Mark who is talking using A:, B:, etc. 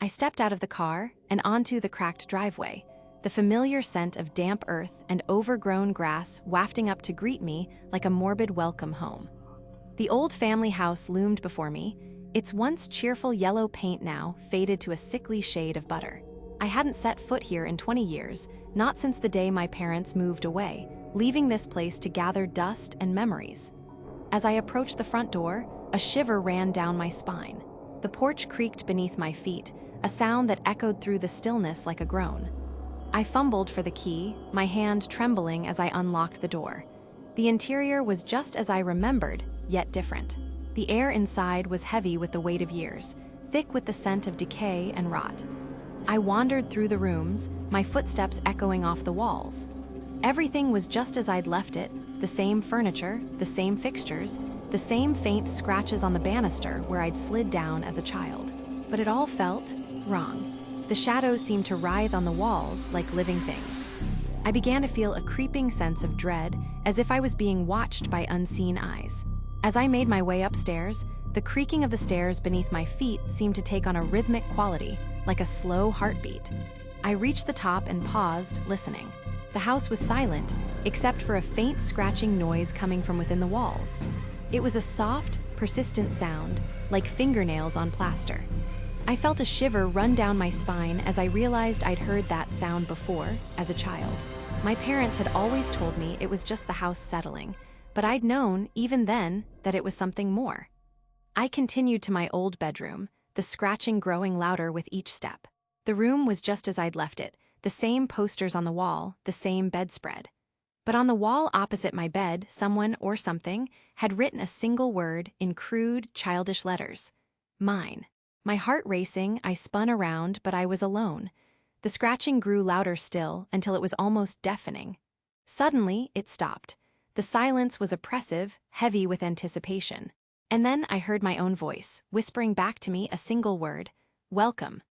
A: I stepped out of the car and onto the cracked driveway, the familiar scent of damp earth and overgrown grass wafting up to greet me like a morbid welcome home. The old family house loomed before me, its once cheerful yellow paint now faded to a sickly shade of butter. I hadn't set foot here in 20 years, not since the day my parents moved away, leaving this place to gather dust and memories. As I approached the front door, a shiver ran down my spine. The porch creaked beneath my feet, a sound that echoed through the stillness like a groan. I fumbled for the key, my hand trembling as I unlocked the door. The interior was just as I remembered, yet different. The air inside was heavy with the weight of years, thick with the scent of decay and rot. I wandered through the rooms, my footsteps echoing off the walls. Everything was just as I'd left it, the same furniture, the same fixtures, the same faint scratches on the banister where I'd slid down as a child. But it all felt wrong. The shadows seemed to writhe on the walls like living things. I began to feel a creeping sense of dread, as if I was being watched by unseen eyes. As I made my way upstairs, the creaking of the stairs beneath my feet seemed to take on a rhythmic quality, like a slow heartbeat. I reached the top and paused, listening. The house was silent, except for a faint scratching noise coming from within the walls. It was a soft, persistent sound, like fingernails on plaster. I felt a shiver run down my spine as I realized I'd heard that sound before, as a child. My parents had always told me it was just the house settling, but I'd known, even then, that it was something more. I continued to my old bedroom, the scratching growing louder with each step. The room was just as I'd left it, the same posters on the wall, the same bedspread. But on the wall opposite my bed, someone or something had written a single word in crude, childish letters. Mine. My heart racing, I spun around, but I was alone. The scratching grew louder still until it was almost deafening. Suddenly, it stopped. The silence was oppressive, heavy with anticipation. And then I heard my own voice, whispering back to me a single word, "Welcome."